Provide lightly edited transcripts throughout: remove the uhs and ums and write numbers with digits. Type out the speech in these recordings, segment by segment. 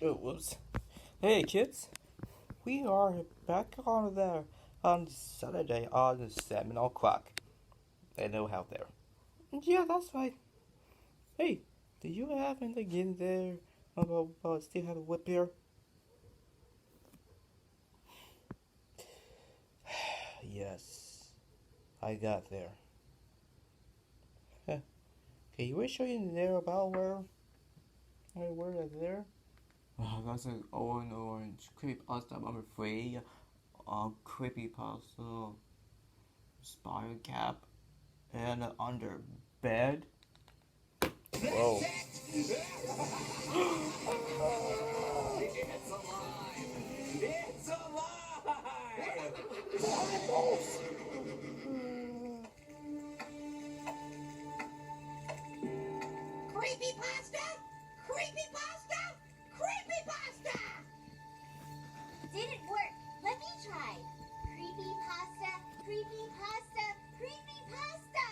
Oh, whoops. Hey, kids. We are back on there on Saturday on 7 o'clock. I know how there. Yeah, that's right. Hey, do you happen to get there? Still have a whip here? Yes, I got there. Huh. Can you show you there about where is there? That's an orange creepypasta number 3. Creepypasta spider cap and under bed. Whoa. It's alive! It's alive! Creepypasta! Creepypasta! Creepypasta! Didn't work. Let me try. Creepypasta, creepypasta, creepypasta.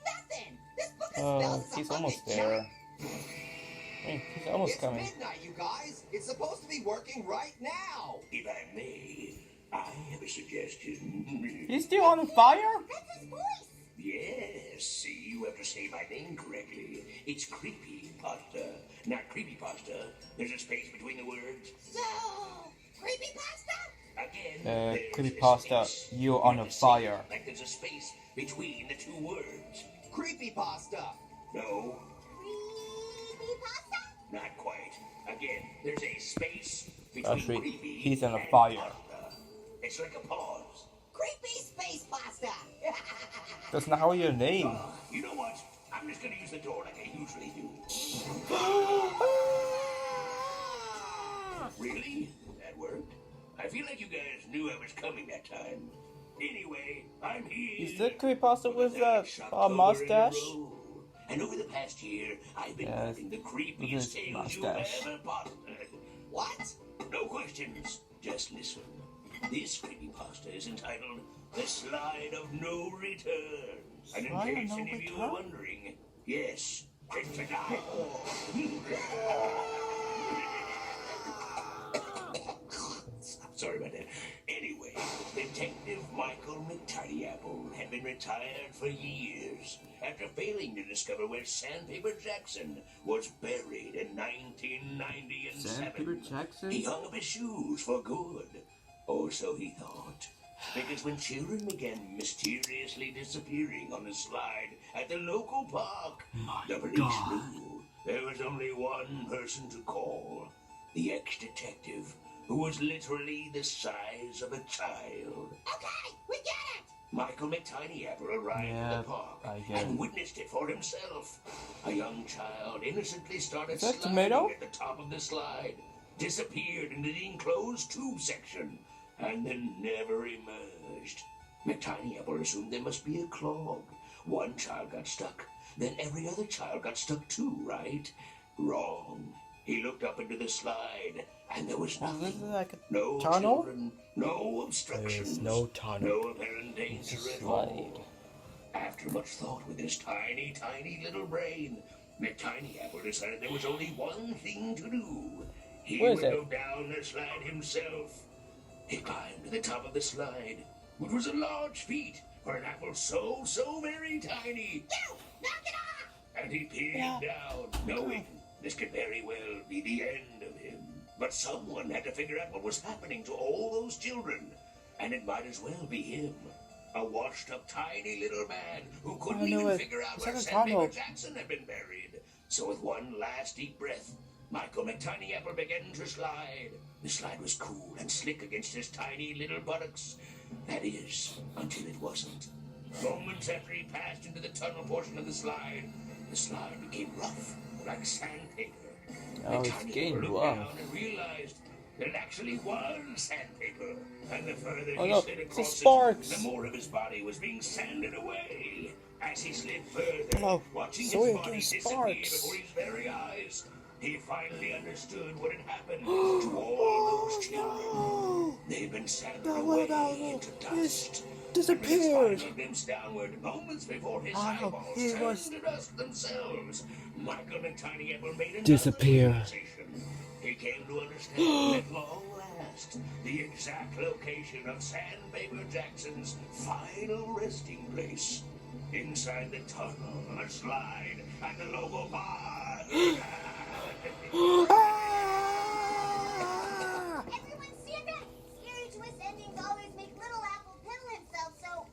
Nothing! This book is Oh, spelled as a he's fucking almost joke. there. Hey, he's almost It's coming. midnight, you guys! It's supposed to be working right now! If I may, I have a suggestion. He's still on fire? That's his voice. Yes, you have to say my name correctly. It's Creepypasta, not Creepypasta. There's a space between the words. So, creepypasta? Again, there's a Creepypasta, space. you're You on have a to say fire. it like there's a space between the two words. Creepypasta! No, Creepypasta? not quite. Again, there's a space between Actually, creepy he's on a and fire. pasta. It's like a pause. Creepy space pasta! That's not how your name. You know what? I'm just gonna use the door like I usually do. Really? That worked? I feel like you guys knew I was coming that time. Anyway, I'm here. Is that Creepypasta with that Shut over in a mustache? row. And over the past year, I've been Yes, writing the with creepiest his tales you've mustache. ever potted. What? No questions, just listen. This creepypasta is entitled The Slide of No Return. And in Slide of case No any of you Return? are wondering, yes, it's a guy. Sorry about that. Anyway, Detective Michael McTidyapple had been retired for years after failing to discover where Sandpaper Jackson was buried in 1990 and Sandpaper 7. Jackson? He hung up his shoes for good. Or so he thought. Because when children began mysteriously disappearing on the slide at the local park, the police knew there was only one person to call. The ex-detective, who was literally the size of a child. Okay, we get it! Michael McTidyapple arrived at Yeah, the park I get and it. witnessed it for himself. A young child innocently started Is that sliding tomato? at the top of the slide, disappeared into the enclosed tube section, and then never emerged. McTidyapple assumed there must be a clog. One child got stuck, then every other child got stuck too, right? Wrong. He looked up into the slide, and there was Oh, this nothing. is like a No tunnel? children, no obstructions, no tunnel. no apparent danger It's a at all. slide. After much thought with his tiny little brain, McTidyapple decided there was only one thing to do. He What is would it? go down the slide himself. He climbed to the top of the slide, which was a large feat for an apple so very tiny. You! Knock it off! And he peered down, knowing this could very well be the end of him. But someone had to figure out what was happening to all those children, and it might as well be him. A washed-up tiny little man who couldn't I know even it. figure out It's where like a Sandpaper tunnel. Jackson had been buried. So with one last deep breath, Michael McTidyapple began to slide. The slide was cool and slick against his tiny little buttocks. That is, until it wasn't. Moments after he passed into the tunnel portion of the slide became rough, like sandpaper. Oh, it's McTidyapple getting looked rough. down and realized that it actually was sandpaper. And the further Oh he no, slid it's across sparks. it, the more of his body was being sanded away. As he slid further, Oh, watching so his you're body getting disappear sparks. before his very eyes, he finally understood what had happened to all those children. They'd been sanded Now what away about into it? dust. Disappeared. With his final glimpse downward, moments before his Oh, eyeballs he turned was- to dust themselves, Michael McTidyapple made a Disappear. realization. he came to understand at long last the exact location of Sandpaper Jackson's final resting place. Inside the tunnel on a slide at the local bar. Everyone stand back! Scary twist endings always make Little Apple piddle himself, so...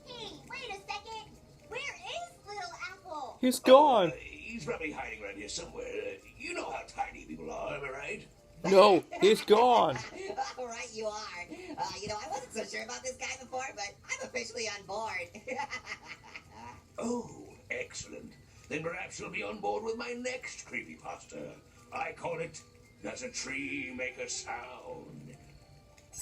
Hey, wait a second! Where is Little Apple? He's gone. He's probably hiding around here somewhere. You know how tiny people are, am I right? No, he's gone. All right, you are. I wasn't so sure about this guy before, but I'm officially on board. Oh, excellent. Then perhaps you'll be on board with my next creepypasta. I call it, Does a Tree Make a Sound?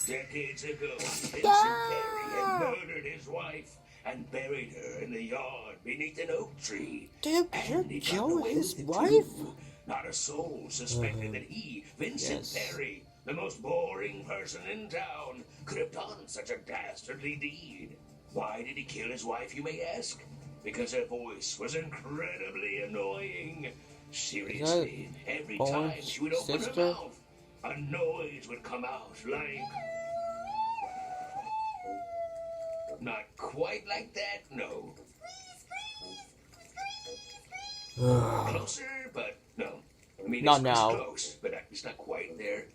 Decades ago, Vincent Perry had murdered his wife and buried her in the yard beneath an oak tree. Did And he got kill away his with it, wife? too. Not a soul suspected that he, Vincent Yes. Perry, the most boring person in town, could have done such a dastardly deed. Why did he kill his wife, you may ask? Because her voice was incredibly annoying. Seriously, every time she would open sister? her mouth, a noise would come out like... Not quite like that, no. Closer, but no. I mean, Not it's now. close, but it's not quite there.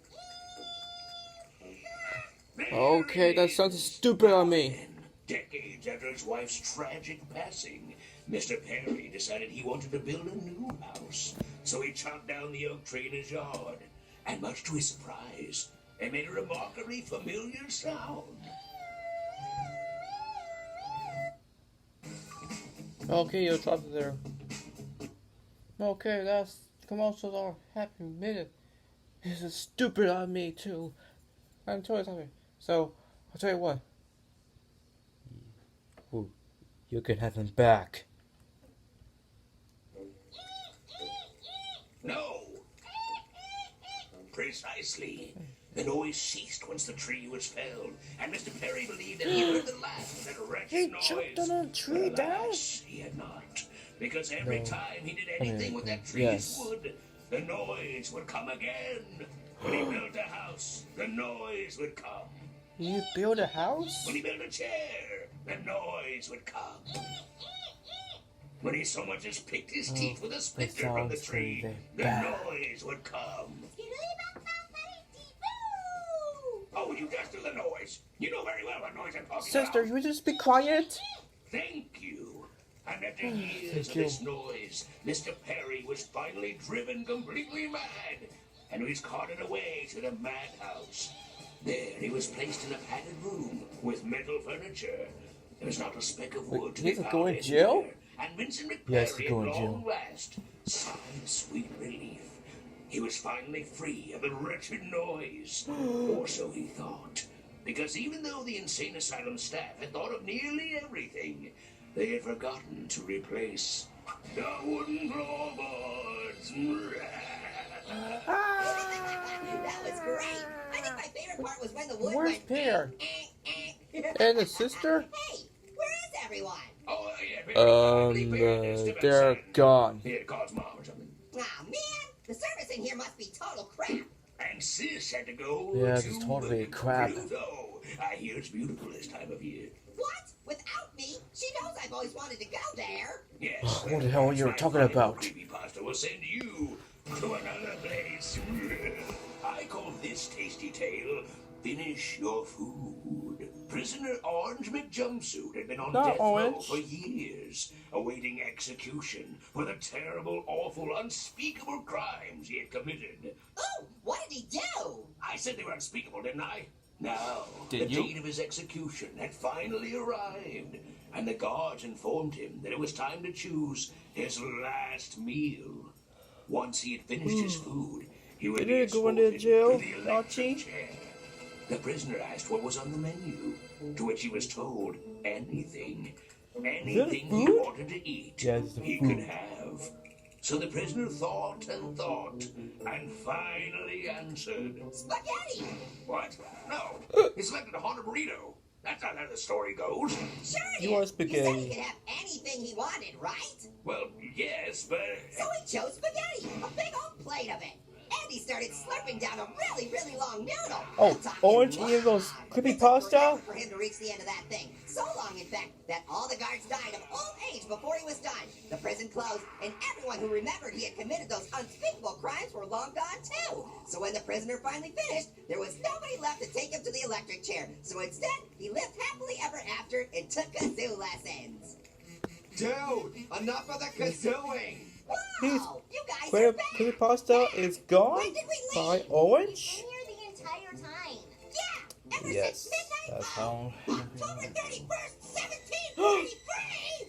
Okay, that sounds stupid on me. Then, decades after his wife's tragic passing, Mr. Perry decided he wanted to build a new house. So he chopped down the oak tree in his yard. And much to his surprise, it made a remarkably familiar sound. Okay, you'll drop it there. Okay, that's commercials are happy minute. This is stupid on me too. I'm totally sorry. So I'll tell you what. Ooh, you can have him back. No! Precisely. The noise ceased once the tree was felled, and Mr. Perry believed that he heard the last of that wretched He noise. jumped on a tree But down? alas, he had not. Because every No. time he did anything with that tree's yes. wood, the noise would come again. When he built a house, the noise would come. You build a house? When he built a chair, the noise would come. When he so much as picked his teeth with a splinter from the sounds tree, very the bad. noise would come. Oh, you just do the noise. You know very well what noise I'm talking Sister, about. you just be quiet. Thank you. And after years Thank of you. this noise, Mr. Perry was finally driven completely mad, and was carted away to the madhouse. There he was placed in a padded room with metal furniture. There was not a speck of wood to he be could found go in jail? anywhere, and Vincent Yes, McPerry he could go at in jail. long last sighed sweet relief. He was finally free of the wretched noise, or so he thought. Because even though the insane asylum staff had thought of nearly everything, they had forgotten to replace the wooden floorboards. That was great. I think my favorite part was when the wood Where's went... Pear? eh. And the sister? Hey, where is everyone? Oh, yeah, I believe Pear is still They're outside. gone. He had called Mom or something. Aw, man, the service in here must be total crap. And Sis had to go Yeah, to it's totally crap. Pluto. I hear it's beautiful this time of year. What? Without me? She knows I've always wanted to go there. Yes. What the hell are you my talking final about? Creepypasta will send you to another place. I call this tasty tale Finish Your Food. Prisoner Orange McJumpsuit had been on Not death row Orange. for years, awaiting execution for the terrible, awful, unspeakable crimes he had committed. Oh, what did he do? I said they were unspeakable, didn't I? Now, Did the you? date of his execution had finally arrived, and the guards informed him that it was time to choose his last meal. Once he had finished his food, he would be Did he go into escorted jail, to the electric Archie? chair. The prisoner asked what was on the menu, to which he was told anything. Anything he food? wanted to eat, Yeah, it's the he food. could have. So the prisoner thought and thought, and finally answered. Spaghetti! What? No. He selected a haunted burrito. That's not how the story goes. Sure it You want is. He said spaghetti. he could have anything he wanted, right? Well, yes, but... So he chose spaghetti, a big old plate of it. And he started started slurping down a really, really long noodle. Oh, I'm talking Orange long. eating those It took creepypasta? forever for him to reach the end of that thing. So long, in fact, that all the guards died of old age before he was done. The prison closed, and everyone who remembered he had committed those unspeakable crimes were long gone too. So when the prisoner finally finished, there was nobody left to take him to the electric chair. So instead, he lived happily ever after and took kazoo lessons. Dude, enough of the kazooing! His Wow, you guys are back! creepypasta is gone When did we by leave? Orange? Been here the entire time. Yeah, ever Yes, since midnight. that's how. October 31st, 1733.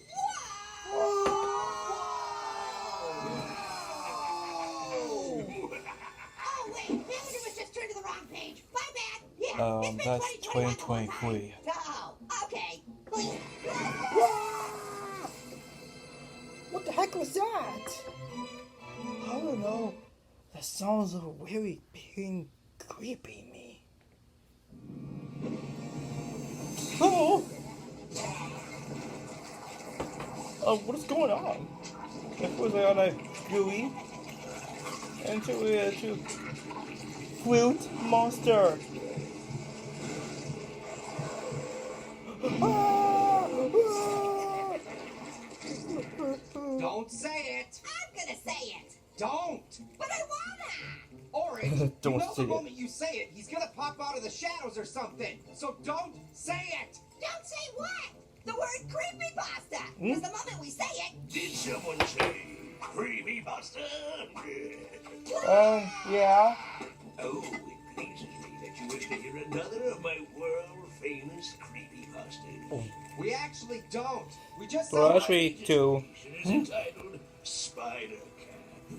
Whoa! Oh wait, Calendar was just turned to the wrong page. My bad. Yeah, it's been That's 2021 the whole 2023. time. Oh, okay. What the heck was that? I don't know. That sounds very being creepy me. Oh! What is going on? It was on a gooey into a fruit monster. Don't say it! I'm gonna say it, Don't! but I wanna. Orange, you Don't know say the it. moment you say it, he's gonna pop out of the shadows or something. So don't say it! Don't say what? The word creepypasta. Because the moment we say it, Did someone say creepypasta? Yeah. Oh, it pleases me that you wish to hear another of my world-famous creepypastas. We actually don't. We just Well, saw actually, to It is entitled Spider Cap.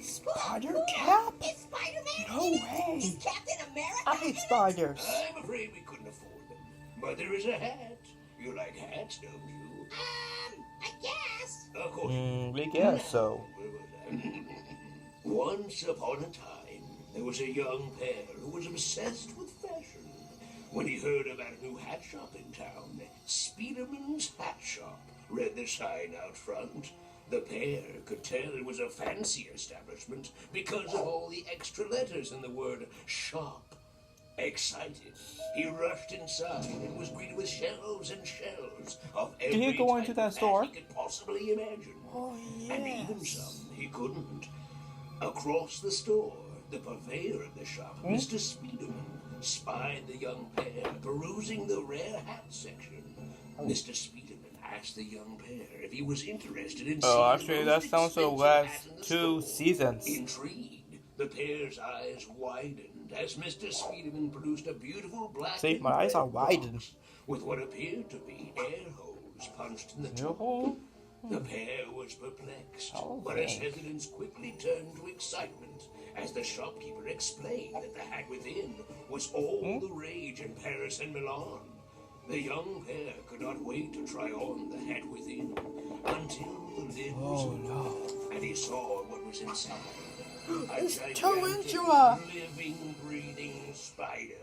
Spider Cap? is Spider-Man No in it? way. Is Captain America I in hate it? spiders. I'm afraid we couldn't afford them, but there is a hat. You like hats, don't you? I guess. Of course. We guess so. Where was I? Once upon a time, there was a young pair who was obsessed with fashion. When he heard about a new hat shop in town, Speederman's Hat Shop, read the sign out front. The pair could tell it was a fancy establishment because of all the extra letters in the word shop. Excited, he rushed inside and was greeted with shelves and shelves of every he go into type that of hat store? he could possibly imagine. Oh, And even yes. some he couldn't. Across the store, the purveyor of the shop, Mr. Speederman, spied the young pair perusing the rare hat section. Mr. Speederman asked the young pair if he was interested in seeing Oh, the actually, most that sounds the expensive last hat in the 2 store. seasons. Intrigued, the pair's eyes widened as Mr. Speederman produced a beautiful black See, and my eyes red are widened. box with what appeared to be air holes punched in the top. No. The pair was perplexed, Oh, but his thanks. hesitance quickly turned to excitement as the shopkeeper explained that the hat within was all the rage in Paris and Milan. The young pair could not wait to try on the hat within until the lid was opened and he saw what was inside. A It's gigantic, tarantula. living, breathing spider.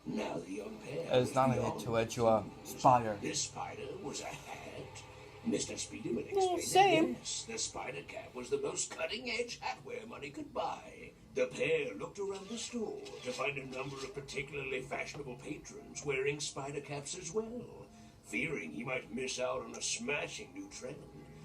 Now the young pair It's not was a beyond tarantula. Spider. This spider was a hat. Mr. Speederman Well, explained same. that yes, the spider cap was the most cutting-edge hatwear money could buy. The pair looked around the store to find a number of particularly fashionable patrons wearing spider caps as well. Fearing he might miss out on a smashing new trend,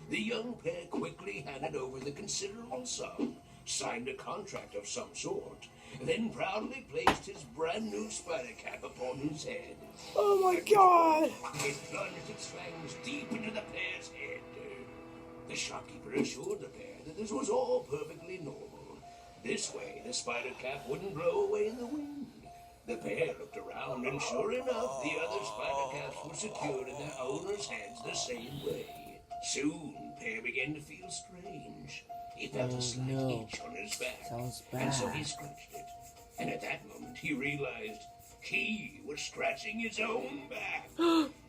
the young pair quickly handed over the considerable sum, signed a contract of some sort, then proudly placed his brand new spider cap upon his head. Oh my god! It plunged its fangs deep into the pair's head. The shopkeeper assured the pair that this was all perfectly normal. This way, the spider cap wouldn't blow away in the wind. The pair looked around, and sure enough, the other spider caps were secured in their owners' heads the same way. Soon, pair began to feel strange. He felt a slight no. itch on his back, Sounds and so bad. he scratched it. And at that moment, he realized he was scratching his own back.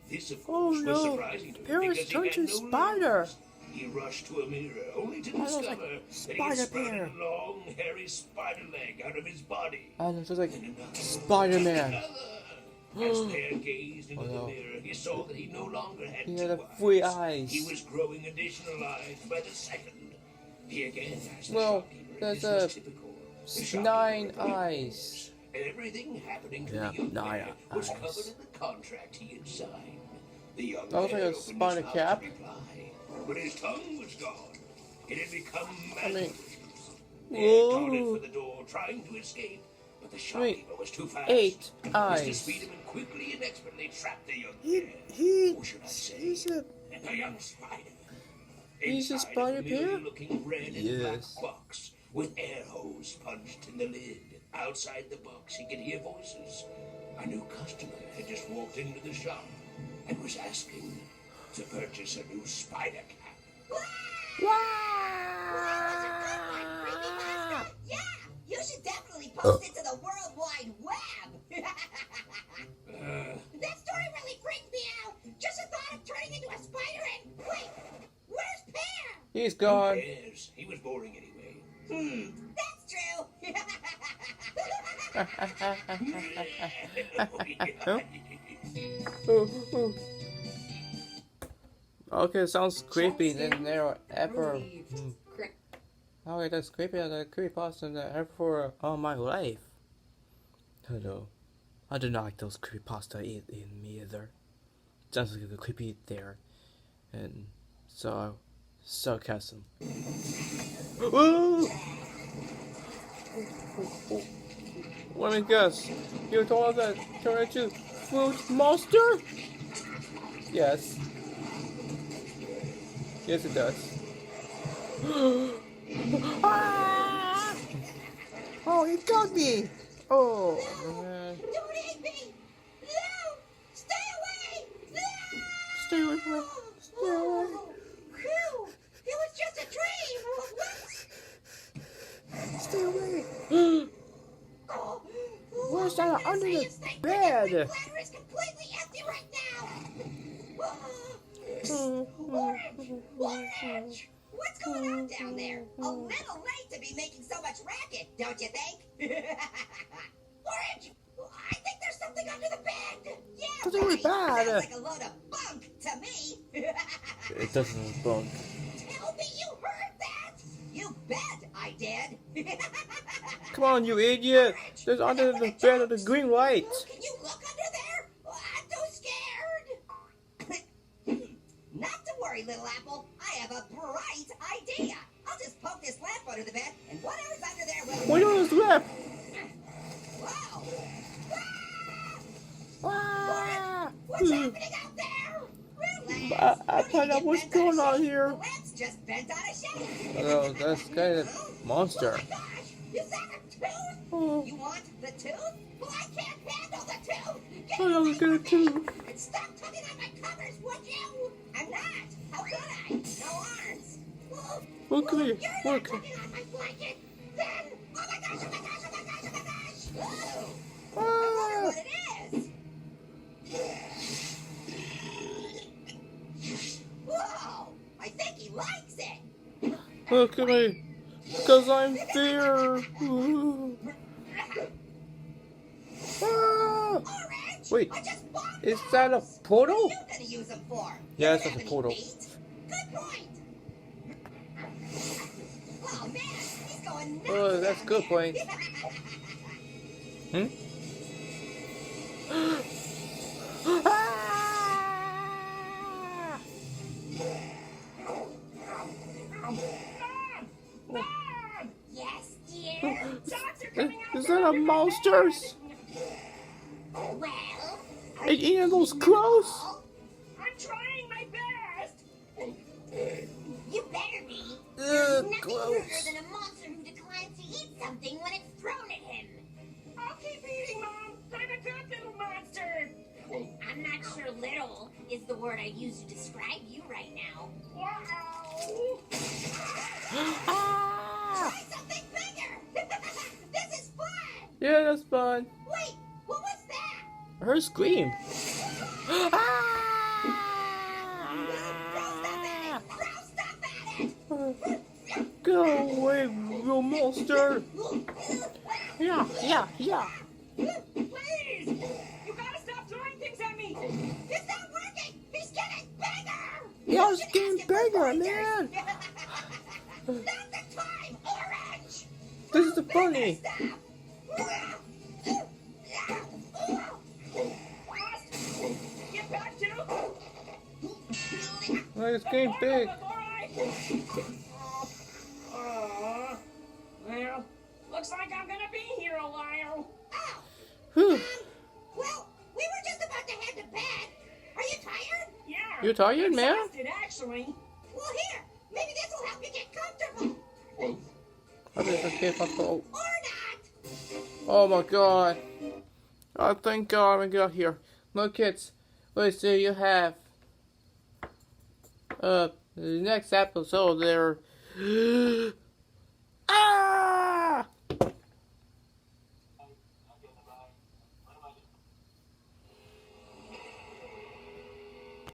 This, of course, was no. surprising to him Pair was because he turned had to no spider. legs. He rushed to a mirror, only to looks discover like that he spider had sprouted pair. a long, hairy spider leg out of his body. And it's just like And another, Spider-Man. another. As Pear gazed into the mirror, he saw that he no longer had He two had eyes. 3 eyes. He was growing additional eyes by the second. He again asked the Well, shopkeeper if there's this was a typical, 9 eyes. Everything happening to Yeah, the young 9 man was eyes. covered in the contract he had signed. The young That looks like man a opened spider his mouth cap. to reply, but his tongue was gone. It had become I mean, Ed darted whoa. for the door, trying to escape, but the Wait, shopkeeper was too fast. 8 Mr. eyes. Speederman quickly and expertly trapped the young man. Or should I say, He's a the young spider. He's a Inside spider familiar bear? looking red and Yes. black box with air hose punched in the lid. Outside the box, he could hear voices. A new customer had just walked into the shop and was asking to purchase a new spider cap. Yeah, you should definitely post it to the World Wide Web. That story really freaked me out. Just the thought of turning into a spider and wait, where's Pear? He's gone. Yes, he was boring anyway. That's true. Okay, sounds creepy than there ever. Okay, that's creepy than the creepypasta than ever all my life. Hello. I do not like those creepypasta in me either. Sounds like a creepy there. And so sarcasm. Ooh! Let me guess. You told us that turn into food monster? Yes. Yes, it does. Ah! Oh, he got me! Oh, man. Don't eat me! No! Stay away! No! Stay away from me. Stay away. Phew! It was just a dream! Stay away. Oh, Where's that under the This thing bed? bladder is completely empty right now! Orange! What's going on down there? A little late to be making so much racket, don't you think? Orange! I think there's something under the bed! Yeah, Something really bad. Sounds like a load of bunk to me! It doesn't bunk. Tell me you heard that! You bet I did! Come on, you idiot! There's under the bed of the green light. Can you look under there? I'm too scared! Not to worry, little apple. I have a bright idea. I'll just poke this lamp under the bed, and whatever's under there will... Why don't you left? Wow! Ah! What's happening out there? Relax. I find out what's going on here. The lamp's just bent on a shelf. Oh, that's kind of monster. Oh my gosh! Is that a tooth? Oh, You want the tooth? Well, I can't handle the tooth! Get I don't get a tooth. And stop tugging on my covers, would you? I'm not! How could I? No arms! Well, Look at me. you're not Look. tugging on my blanket! Then... Oh my gosh, oh my gosh, oh my gosh, oh my gosh! Oh, I Ah! wonder what it is! Whoa! I think he likes it! Look at me. Because I'm fear. Ooh. Ah! Orange! Wait, I just bought is that a portal? What are you gonna use them for? Yeah, You it's don't like a have portal. any feet? Good point! Oh man, he's going nuts Oh, that's down good there. point. Hmm? Yes, dear. Is that a monster? Well, Are you eating those clothes? I'm trying my best. You better be. Ugh, There's nothing gross. ruder than a monster who declines to eat something when it's thrown at him. I'll keep eating, Mom. I'm a good little monster. I'm not sure little is the word I'd use to describe you right now. Wow. Ah! Try something bigger! This is fun! Yeah, that's fun. Wait, what was that? Her scream. Ah! Throw stuff at it! Go away, you monster! Yeah. Please! You gotta stop throwing things at me! It's not working! He's getting bigger! Yeah, it's You should getting ask him for bigger, pointers. man. Not the time, Orange! This is the bunny. Get back to. Oh, it's getting big. Well, looks like I'm gonna be here a while. Oh, Whew. well, we were just about to head to bed. Are you tired? Yeah. You tired, man? Exhausted, actually. Well, here, maybe this will help you get comfortable. I think I can't control. Or not. Oh my god. Oh, thank God we got here. Look, kids. Let's see, you have the next episode there. Ah!